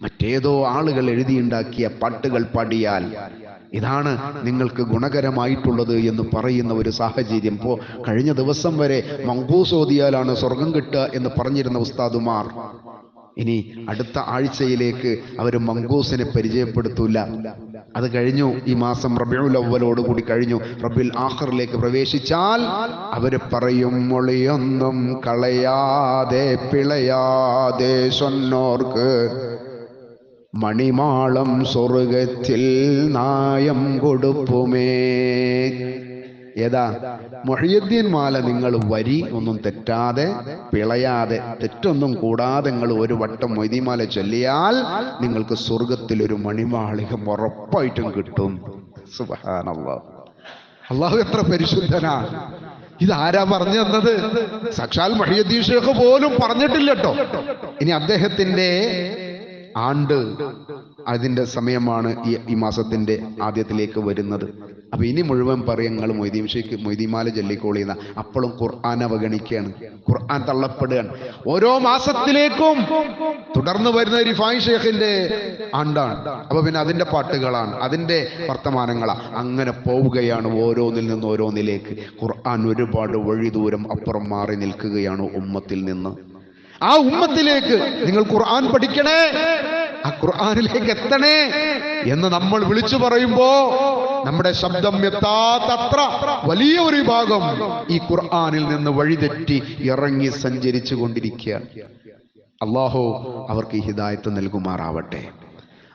മറ്റേതോ ആളുകൾ എഴുതിയുണ്ടാക്കിയ പാട്ടുകൾ പാടിയാൽ ഇതാണ് നിങ്ങൾക്ക് ഗുണകരമായിട്ടുള്ളത് എന്ന് പറയുന്ന ഒരു സാഹചര്യം. ഇപ്പോൾ കഴിഞ്ഞ ദിവസം വരെ മങ്കൂസ് ഓതിയാലാണ് സ്വർഗം കിട്ടുക എന്ന് പറഞ്ഞിരുന്ന ഉസ്താദുമാർ ഇനി അടുത്ത ആഴ്ചയിലേക്ക് അവർ മങ്കൂസിനെ പരിചയപ്പെടുത്തൂല. അത് കഴിഞ്ഞു. ഈ മാസം റബീഉൽ അവ്വലോട് കൂടി കഴിഞ്ഞു. റബീഉൽ ആഖിറിലേക്ക് പ്രവേശിച്ചാൽ അവർ പറയും, മൊളിയൊന്നും കളയാതെ പിളയാതെ സ്വന്നോർക്ക് മണിമാളം സ്വർഗത്തിൽ നായം കൊടുപ്പുമേ. ഏതാ? മുഹയ്യിദ്ദീൻ മാല നിങ്ങൾ വരി ഒന്നും തെറ്റാതെ പിളയാതെ തെറ്റൊന്നും കൂടാതെ നിങ്ങൾ ഒരു വട്ടം മൊയ്തീമാല ചൊല്ലിയാൽ നിങ്ങൾക്ക് സ്വർഗത്തിൽ ഒരു മണിമാളികം ഉറപ്പായിട്ടും കിട്ടും. സുബ്ഹാനല്ലാഹ്. അല്ലാഹു എത്ര പരിശുദ്ധനാണ്! ഇതാരാ പറഞ്ഞു തന്നത്? സാക്ഷാൽ മുഹയ്യിദ്ദീൻ ശൈഖ് പോലും പറഞ്ഞിട്ടില്ല കേട്ടോ. ഇനി അദ്ദേഹത്തിന്റെ ആണ്ട് അതിന്റെ സമയമാണ് ഈ മാസത്തിന്റെ ആദ്യത്തിലേക്ക് വരുന്നത്. അപ്പൊ ഇനി മുഴുവൻ പറയങ്ങൾ മൊയ്തീൻ ഷേഖ് മൊയ്തീമാല ചൊല്ലിക്കോളിയുന്ന അപ്പോഴും ഖുർആൻ അവഗണിക്കുകയാണ്, ഖുർആൻ തള്ളപ്പെടുകയാണ്. ഓരോ മാസത്തിലേക്കും തുടർന്ന് വരുന്ന റിഫായി ഷേഖിന്റെ ആണ്ടാണ്. അപ്പൊ പിന്നെ അതിന്റെ പാട്ടുകളാണ്, അതിന്റെ വർത്തമാനങ്ങളാണ്, അങ്ങനെ പോവുകയാണ് ഓരോന്നിൽ നിന്ന് ഓരോന്നിലേക്ക്. ഖുർആൻ ഒരുപാട് വഴി ദൂരം അപ്പുറം മാറി നിൽക്കുകയാണ് ഉമ്മത്തിൽ നിന്ന്. ആ ഉമ്മത്തിലേക്ക് നിങ്ങൾ ഖുർആൻ പഠിക്കണേ, ആ ഖുർആനിലേക്ക് എത്തണേ എന്ന് നമ്മൾ വിളിച്ചു പറയുമ്പോ നമ്മുടെ ശബ്ദം എത്താത്തത്ര വലിയ ഒരു വിഭാഗം ഈ ഖുർആനിൽ നിന്ന് വഴിതെറ്റി ഇറങ്ങി സഞ്ചരിച്ചു കൊണ്ടിരിക്കുകയാണ്. അല്ലാഹു അവർക്ക് ഈ ഹിദായത്ത് നൽകുമാറാവട്ടെ.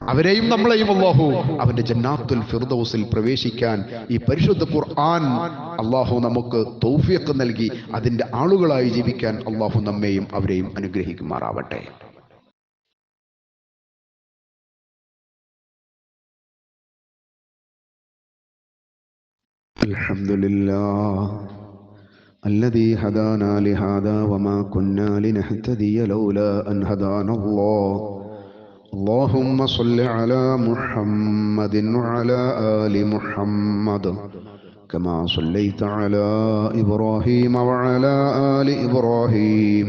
അവരെയും നമ്മളെയും അല്ലാഹു അവന്റെ ജന്നാത്തുൽ ഫിർദൗസിൽ പ്രവേശിക്കാൻ ഈ പരിശുദ്ധ ഖുർആൻ അല്ലാഹു നമുക്ക് തൗഫീഖ് നൽകി അതിന്റെ ആളുകളായി ജീവിക്കാൻ അല്ലാഹു നമ്മെയും അവരെയും അനുഗ്രഹിക്കുമാറാവട്ടെ. അൽഹംദുലില്ലാഹ് الذي هدانا لهذا وما كنا لنهتدي لولا أن هدانا الله اللهم صل على محمد وعلى آل محمد كما صليت على إبراهيم وعلى آل إبراهيم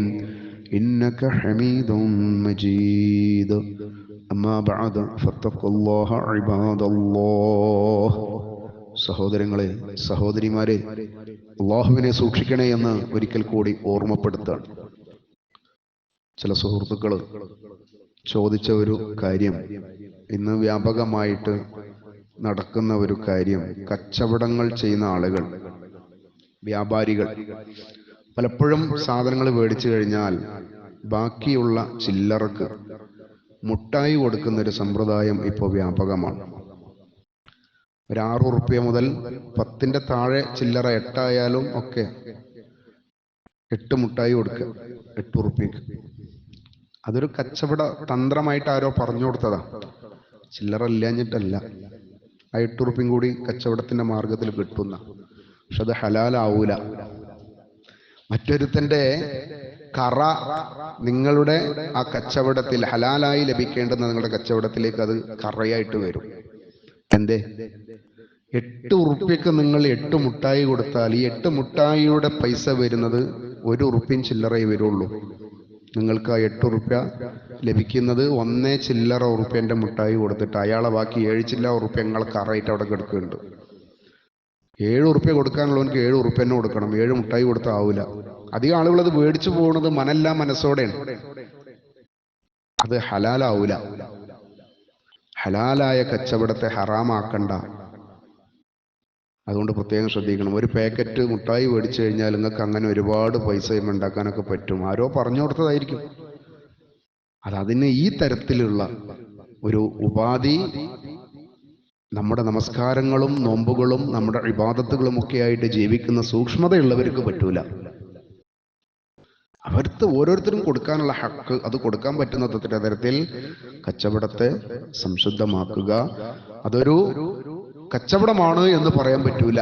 إنك حميد مجيد أما بعد فاتقوا الله عباد الله. സഹോദരങ്ങളെ, സഹോദരിമാരെ, അല്ലാഹുവിനെ സൂക്ഷിക്കണേ എന്ന് ഒരിക്കൽ കൂടി ഓർമ്മപ്പെടുത്താണ്. ചില സുഹൃത്തുക്കൾ ചോദിച്ച ഒരു കാര്യം, ഇന്ന് വ്യാപകമായിട്ട് നടക്കുന്ന ഒരു കാര്യം, കച്ചവടങ്ങൾ ചെയ്യുന്ന ആളുകൾ, വ്യാപാരികൾ പലപ്പോഴും സാധനങ്ങൾ മേടിച്ചു കഴിഞ്ഞാൽ ബാക്കിയുള്ള ചില്ലറക്ക് മുട്ടായി കൊടുക്കുന്ന ഒരു സമ്പ്രദായം ഇപ്പോൾ വ്യാപകമാണ്. ഒരു 6 ഉറുപ്പ്യ മുതൽ 10ന്റെ താഴെ ചില്ലറ 8 ആയാലും ഒക്കെ 8 മുട്ടായി കൊടുക്കുക, 8 ഉറുപ്പ്യക്ക്. അതൊരു കച്ചവട തന്ത്രമായിട്ട് ആരോ പറഞ്ഞു കൊടുത്തതാ, ചില്ലറ ഇല്ലാഞ്ഞിട്ടല്ല. ആ 8 ഉറുപ്പ്യം കൂടി കച്ചവടത്തിന്റെ മാർഗത്തിൽ കിട്ടുന്ന, പക്ഷെ അത് ഹലാലാവൂല. മറ്റൊരുത്തന്റെ കറ നിങ്ങളുടെ ആ കച്ചവടത്തിൽ ഹലാലായി ലഭിക്കേണ്ടുന്ന നിങ്ങളുടെ കച്ചവടത്തിലേക്ക് അത് കറയായിട്ട് വരും. എന്തേ? 8 ഉറുപ്പ്യക്ക് നിങ്ങൾ 8 മുട്ടായി കൊടുത്താൽ ഈ 8 മുട്ടായിയുടെ പൈസ വരുന്നത് 1 ഉറുപ്പ്യം ചില്ലറയെ വരുള്ളൂ. നിങ്ങൾക്ക് ആ 8 ഉറുപ്പ്യ ലഭിക്കുന്നത് 1 ചില്ലറ ഉറുപ്പ്യന്റെ മുട്ടായി കൊടുത്തിട്ട് അയാളെ ബാക്കി 7 ചില്ലറ ഉറുപ്പ്യ നിങ്ങൾ കറയിട്ട് അവിടെ കിടക്കുന്നുണ്ട്. 7 ഉറുപ്പ്യ കൊടുക്കാനുള്ളവർക്ക് 7 ഉറുപ്പ്യ തന്നെ കൊടുക്കണം. 7 മുട്ടായി കൊടുത്താൽ ആവൂല. അധികം ആളുകൾ അത് മേടിച്ചു പോകുന്നത് മനല്ല മനസ്സോടെയാണ്. അത് ഹലാലാവൂല. ഹലാലായ കച്ചവടത്തെ ഹറാമാക്കണ്ട. അതുകൊണ്ട് പ്രത്യേകം ശ്രദ്ധിക്കണം. ഒരു പാക്കറ്റ് മുട്ടായി മേടിച്ചു കഴിഞ്ഞാൽ നിങ്ങൾക്ക് അങ്ങനെ ഒരുപാട് പൈസ ഉണ്ടാക്കാനൊക്കെ പറ്റും. ആരോ പറഞ്ഞു കൊടുത്തതായിരിക്കും. അതിന് ഈ തരത്തിലുള്ള ഒരു ഉപാധി നമ്മുടെ നമസ്കാരങ്ങളും നോമ്പുകളും നമ്മുടെ ഇബാദത്തുകളും ഒക്കെ ആയിട്ട് ജീവിക്കുന്ന സൂക്ഷ്മതയുള്ളവർക്ക് പറ്റൂല. അവർക്ക് ഓരോരുത്തരും കൊടുക്കാനുള്ള ഹക്ക് അത് കൊടുക്കാൻ പറ്റുന്ന തരത്തിൽ കച്ചവടത്തെ സംശുദ്ധമാക്കുക. അതൊരു കച്ചവടമാണ് എന്ന് പറയാൻ പറ്റൂല.